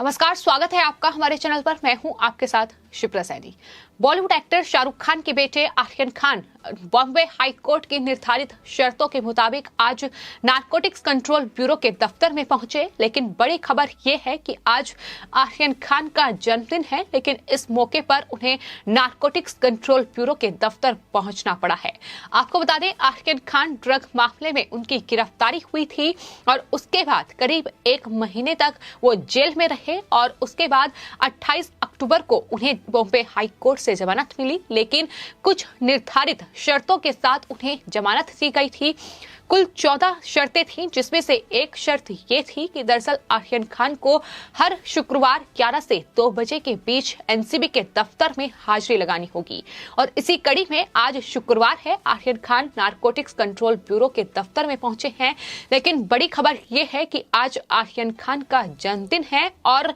नमस्कार, स्वागत है आपका हमारे चैनल पर। मैं हूं आपके साथ शिप्रा सैनी। बॉलीवुड एक्टर शाहरुख खान के बेटे आर्यन खान बॉम्बे हाई कोर्ट की निर्धारित शर्तों के मुताबिक आज नारकोटिक्स कंट्रोल ब्यूरो के दफ्तर में पहुंचे। लेकिन बड़ी खबर यह है कि आज आर्यन खान का जन्मदिन है, लेकिन इस मौके पर उन्हें नारकोटिक्स कंट्रोल ब्यूरो के दफ्तर पहुंचना पड़ा है। आपको बता दें, आर्यन खान ड्रग मामले में उनकी गिरफ्तारी हुई थी और उसके बाद करीब 1 महीने तक वो जेल में रहे और उसके बाद 28 अक्टूबर को उन्हें बॉम्बे हाई कोर्ट से जमानत मिली। लेकिन कुछ निर्धारित शर्तों के साथ उन्हें जमानत दी गई थी। कुल 14 शर्तें थीं, जिसमें से एक शर्त ये थी कि दरअसल आर्यन खान को हर शुक्रवार 11 से 2 बजे के बीच एनसीबी के दफ्तर में हाजिरी लगानी होगी। और इसी कड़ी में आज शुक्रवार है, Aryan Khan narcotics control bureau के दफ्तर में पहुंचे हैं। लेकिन बड़ी खबर ये है कि आज आर्यन खान का जन्मदिन है और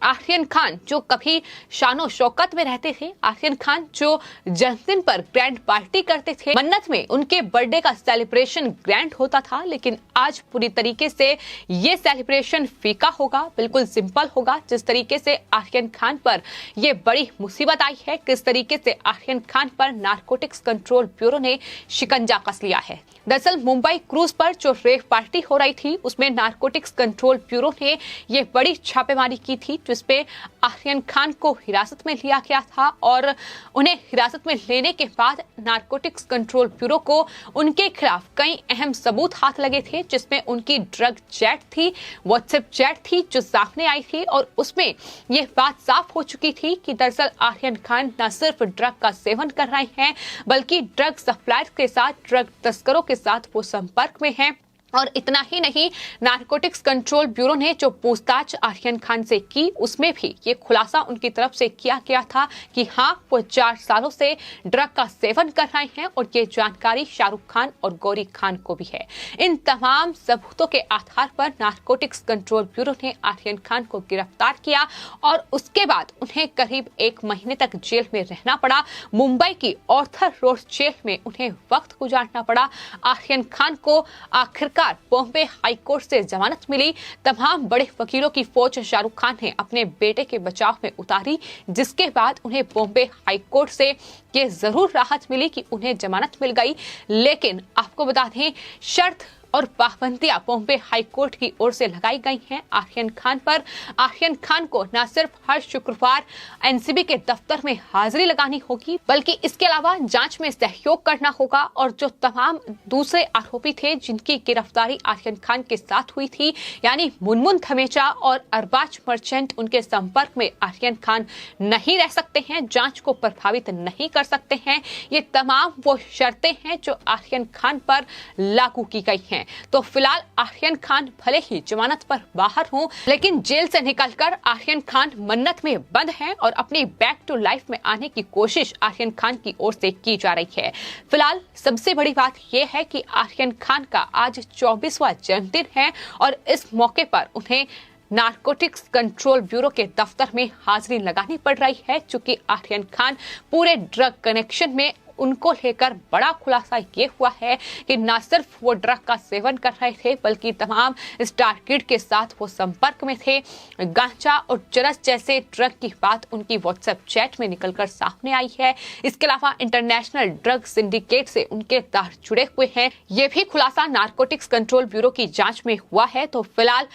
आर्यन खान जो कभी शानो शौकत में रहते थे, आर्यन खान जो जन्मदिन पर ग्रैंड पार्टी करते थे, मन्नत में उनके बर्थडे का सेलिब्रेशन ग्रैंड होता था, लेकिन आज पूरी तरीके से ये सेलिब्रेशन फीका होगा, बिल्कुल सिंपल होगा। जिस तरीके से आर्यन खान पर ये बड़ी मुसीबत आई है, किस तरीके से आर्यन खान पर नारकोटिक्स कंट्रोल ब्यूरो ने शिकंजा कस लिया है। दरअसल मुंबई क्रूज पर जो रेव पार्टी हो रही थी, उसमें नारकोटिक्स कंट्रोल ब्यूरो ने ये बड़ी छापेमारी की थी, जिसपे आर्यन खान को हिरासत में लिया गया था और उन्हें हिरासत में लेने के बाद नारकोटिक्स कंट्रोल ब्यूरो को उनके खिलाफ कई अहम सबूत हाथ लगे थे, जिसमें उनकी ड्रग चैट थी, व्हाट्सएप चैट थी जो सामने आई थी और उसमें यह बात साफ हो चुकी थी कि दरअसल आर्यन खान न सिर्फ ड्रग का सेवन कर रहे हैं, बल्कि ड्रग सप्लायर के साथ, ड्रग तस्करों के साथ वो संपर्क में हैं। और इतना ही नहीं, नारकोटिक्स कंट्रोल ब्यूरो ने जो पूछताछ आर्यन खान से की, उसमें भी ये खुलासा उनकी तरफ से किया गया था कि हाँ, वो 4 सालों से ड्रग का सेवन कर रहे हैं और ये जानकारी शाहरुख खान और गौरी खान को भी है। इन तमाम सबूतों के आधार पर नारकोटिक्स कंट्रोल ब्यूरो ने आर्यन खान को गिरफ्तार किया और उसके बाद उन्हें करीब 1 महीने तक जेल में रहना पड़ा। मुंबई की ऑर्थर रोड जेल में उन्हें वक्त गुजारना पड़ा। आर्यन खान को आखिरकार बॉम्बे हाई कोर्ट से जमानत मिली। तमाम बड़े वकीलों की फौज शाहरुख खान ने अपने बेटे के बचाव में उतारी, जिसके बाद उन्हें बॉम्बे हाई कोर्ट से ये जरूर राहत मिली कि उन्हें जमानत मिल गई। लेकिन आपको बता दें, शर्त और पाबंदियां बॉम्बे हाई कोर्ट की ओर से लगाई गई हैं आर्यन खान पर। आर्यन खान को न सिर्फ हर शुक्रवार एनसीबी के दफ्तर में हाजिरी लगानी होगी, बल्कि इसके अलावा जांच में सहयोग करना होगा। और जो तमाम दूसरे आरोपी थे जिनकी गिरफ्तारी आर्यन खान के साथ हुई थी, यानी मुनमुन धमेचा और अरबाज मर्चेंट, उनके संपर्क में आर्यन खान नहीं रह सकते हैं, जांच को प्रभावित नहीं कर सकते हैं। ये तमाम वो शर्तें हैं जो आर्यन खान पर लागू की गई हैं। तो फिलहाल आर्यन खान भले ही जमानत पर बाहर हों, लेकिन जेल से निकलकर आर्यन खान मन्नत में बंद हैं और अपनी बैक टू लाइफ में आने की कोशिश आर्यन खान की ओर से की जा रही है। फिलहाल सबसे बड़ी बात यह है कि आर्यन खान का आज 24वां जन्मदिन है और इस मौके पर उन्हें नारकोटिक्स कंट्रोल ब्यूरो के दफ्तर में हाजिरी लगानी पड़ रही है, चूंकि आर्यन खान पूरे ड्रग कनेक्शन में उनको लेकर बड़ा खुलासा ये हुआ है कि न सिर्फ वो ड्रग का सेवन कर रहे थे, बल्कि तमाम स्टार किड के साथ वो संपर्क में थे। गांजा और चरस जैसे ड्रग की बात उनकी व्हाट्सएप चैट में निकलकर सामने आई है। इसके अलावा इंटरनेशनल ड्रग सिंडिकेट से उनके तार जुड़े हुए हैं। ये भी खुलासा नारकोटिक्स कंट्रोल ब्यूरो की जांच में हुआ है। तो फिलहाल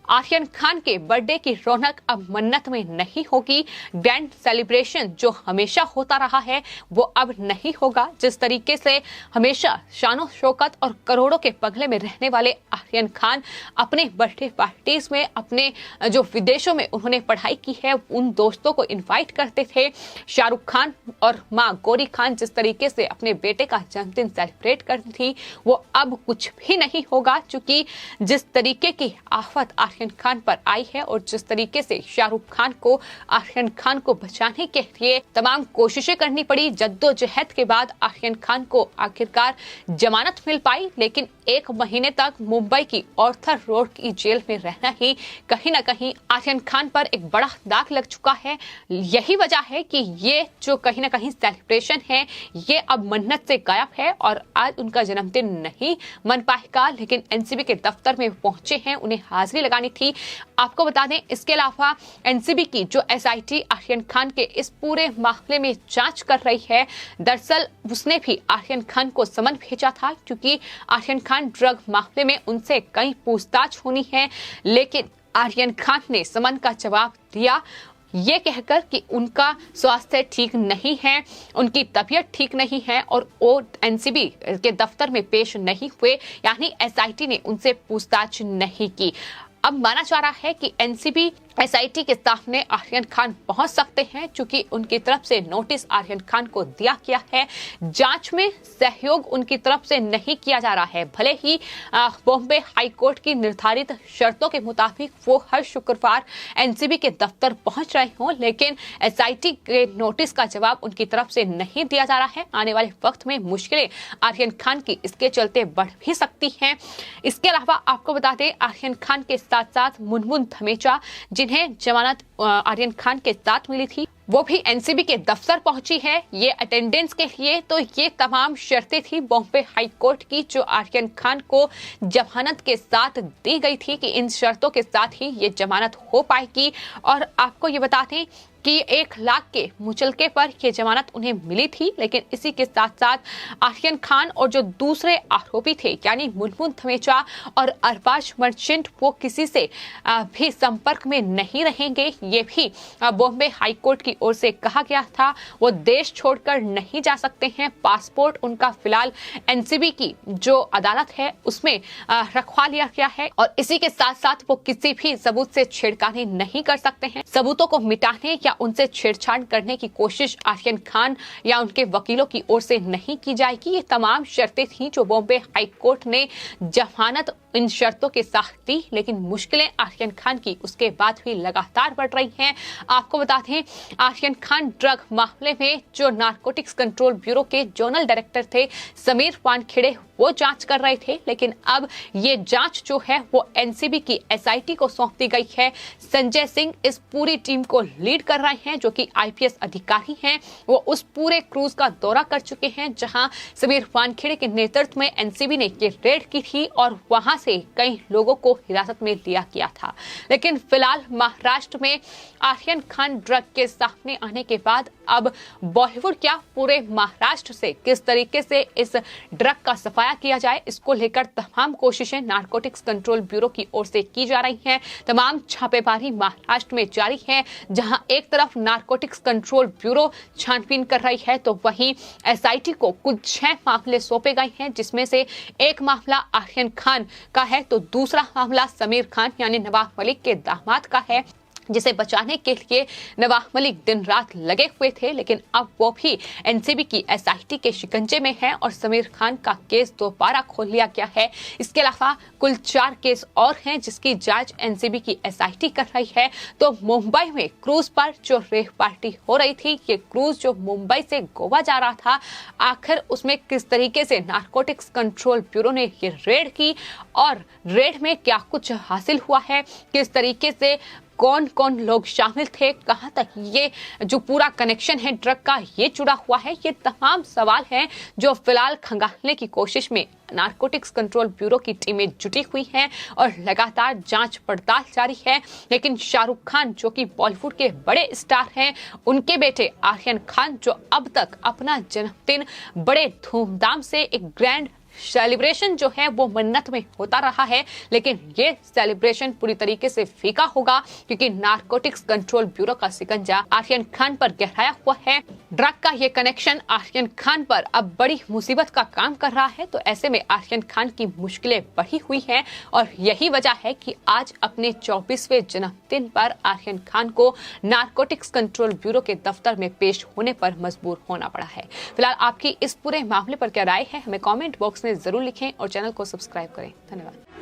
आर्यन खान के बर्थडे की रौनक अब मन्नत में नहीं होगी। ग्रैंड सेलिब्रेशन जो हमेशा होता रहा है, वो अब नहीं होगा। जिस तरीके से हमेशा शानो शौकत और करोड़ों के बंगले में रहने वाले आर्यन खान अपने बर्थडे पार्टीज में, अपने जो विदेशों में उन्होंने पढ़ाई की है, उन दोस्तों को इनवाइट करते थे। शाहरुख खान और माँ गौरी खान जिस तरीके से अपने बेटे का जन्मदिन सेलिब्रेट करती थी, वो अब कुछ भी नहीं होगा, क्योंकि जिस तरीके की आफत आर्यन खान पर आई है और जिस तरीके से शाहरुख खान को आर्यन खान को बचाने के लिए तमाम कोशिशें करनी पड़ी, जद्दोजहद के बाद आर्यन खान को आखिरकार जमानत मिल पाई। लेकिन 1 महीने तक मुंबई की ऑर्थर रोड की जेल में रहना ही कहीं ना कहीं आर्यन खान पर एक बड़ा दाग लग चुका है। यही वजह है कि ये जो कहीं ना कहीं सेलिब्रेशन है, ये अब मन्नत से गायब है और आज उनका जन्मदिन नहीं मन पाएगा। लेकिन एनसीबी के दफ्तर में पहुंचे हैं, उन्हें हाजिरी लगानी मालिक थी। आपको बता दें, इसके अलावा एनसीबी की जो एसआईटी आर्यन खान के इस पूरे मामले में जांच कर रही है, दरअसल उसने भी आर्यन खान को समन भेजा था, क्योंकि आर्यन खान ड्रग मामले में उनसे कई पूछताछ होनी है। लेकिन आर्यन खान ने समन का जवाब दिया ये कहकर कि उनका स्वास्थ्य ठीक नहीं है, उनकी तबीयत ठीक नहीं है और वो एनसीबी के दफ्तर में पेश नहीं हुए, यानी एसआईटी ने उनसे पूछताछ नहीं की। अब माना जा रहा है कि एनसीबी एसआईटी के सामने आर्यन खान पहुंच सकते हैं, क्योंकि उनकी तरफ से नोटिस आर्यन खान को दिया गया है। जांच में सहयोग उनकी तरफ से नहीं किया जा रहा है। भले ही बॉम्बे हाई कोर्ट की निर्धारित शर्तों के मुताबिक वो हर शुक्रवार एनसीबी के दफ्तर पहुंच रहे हों, लेकिन एसआईटी के नोटिस का जवाब उनकी तरफ से नहीं दिया जा रहा है। आने वाले वक्त में मुश्किलें आर्यन खान की इसके चलते बढ़ भी सकती हैं। इसके अलावा आपको बता दें, आर्यन खान के साथ साथ मुनमुन धमेचा, जिन्हें जमानत आर्यन खान के साथ मिली थी, वो भी एनसीबी के दफ्तर पहुंची है ये अटेंडेंस के लिए। तो ये तमाम शर्तें थी बॉम्बे हाई कोर्ट की, जो आर्यन खान को जमानत के साथ दी गई थी कि इन शर्तों के साथ ही ये जमानत हो पाएगी। और आपको ये बता दें कि 1 लाख के मुचलके पर यह जमानत उन्हें मिली थी। लेकिन इसी के साथ साथ आर्यन खान और जो दूसरे आरोपी थे, यानी मुनमुन धमेचा और अरबाज मर्चेंट, वो किसी से भी संपर्क में नहीं रहेंगे। ये भी बॉम्बे हाई कोर्ट की ओर से कहा गया था। वो देश छोड़कर नहीं जा सकते हैं। पासपोर्ट उनका फिलहाल एनसीबी की जो अदालत है उसमें रखवा लिया गया है और इसी के साथ साथ वो किसी भी सबूत से छेड़खानी नहीं कर सकते हैं। सबूतों को मिटाने या उनसे छेड़छाड़ करने की कोशिश आर्यन खान या उनके वकीलों की ओर से नहीं की जाएगी। ये तमाम शर्तें थी जो बॉम्बे हाई कोर्ट ने जमानत इन शर्तों के साथ दी। लेकिन मुश्किलें आर्यन खान की उसके बाद भी लगातार बढ़ रही हैं। आपको बता दें, आर्यन खान ड्रग मामले में जो नारकोटिक्स कंट्रोल ब्यूरो के जोनल डायरेक्टर थे समीर वानखेड़े, वो जांच कर रहे थे। लेकिन अब ये जांच जो है वो एनसीबी की एसआईटी को सौंप दी गई है। संजय सिंह इस पूरी टीम को लीड कर रहे हैं, जो कि आईपीएस अधिकारी हैं। वो उस पूरे क्रूज का दौरा कर चुके हैं जहां समीर वानखेड़े के नेतृत्व में एनसीबी ने ये रेड की थी और वहां से कई लोगों को हिरासत में लिया गया था। लेकिन फिलहाल महाराष्ट्र में आर्यन खान ड्रग के सामने आने के बाद अब बॉलीवुड क्या पूरे महाराष्ट्र से किस तरीके से इस ड्रग का सफाया किया जाए, इसको लेकर तमाम कोशिशें नारकोटिक्स कंट्रोल ब्यूरो की ओर से की जा रही हैं। तमाम छापेमारी महाराष्ट्र में जारी है। जहां एक तरफ नारकोटिक्स कंट्रोल ब्यूरो छानबीन कर रही है, तो वहीं एसआईटी को कुछ 6 मामले सौंपे गए हैं, जिसमें से एक मामला आर्यन खान का है तो दूसरा मामला समीर खान यानी नवाब मलिक के दामाद का है, जिसे बचाने के लिए नवाब मलिक दिन रात लगे हुए थे। लेकिन अब वो भी एनसीबी की एसआईटी के शिकंजे में है और समीर खान का केस दोबारा खोल लिया गया है। इसके अलावा कुल 4 केस और हैं जिसकी जांच एनसीबी की एसआईटी कर रही है। तो मुंबई में क्रूज पर जो रेव पार्टी हो रही थी, ये क्रूज जो मुंबई से गोवा जा रहा था, आखिर उसमें किस तरीके से नारकोटिक्स कंट्रोल ब्यूरो ने ये रेड की और रेड में क्या कुछ हासिल हुआ है, किस तरीके से कौन कौन लोग शामिल थे, कहां तक ये जो पूरा कनेक्शन है ड्रग का ये जुड़ा हुआ है, ये तमाम सवाल हैं जो फिलहाल खंगालने की कोशिश में नारकोटिक्स कंट्रोल ब्यूरो की टीमें जुटी हुई हैं और लगातार जांच पड़ताल जारी है। लेकिन शाहरुख खान जो कि बॉलीवुड के बड़े स्टार हैं, उनके बेटे आर्यन खान जो अब तक अपना जन्मदिन बड़े धूमधाम से एक ग्रैंड सेलिब्रेशन जो है वो मन्नत में होता रहा है, लेकिन ये सेलिब्रेशन पूरी तरीके से फीका होगा क्योंकि नारकोटिक्स कंट्रोल ब्यूरो का शिकंजा आर्यन खान पर गहराया हुआ है। ड्रग का ये कनेक्शन आर्यन खान पर अब बड़ी मुसीबत का काम कर रहा है। तो ऐसे में आर्यन खान की मुश्किलें बढ़ी हुई हैं और यही वजह है कि आज अपने 24वें जन्मदिन पर आर्यन खान को नारकोटिक्स कंट्रोल ब्यूरो के दफ्तर में पेश होने पर मजबूर होना पड़ा है। फिलहाल आपकी इस पूरे मामले पर क्या राय है, हमें कमेंट बॉक्स में जरूर लिखें और चैनल को सब्सक्राइब करें। धन्यवाद।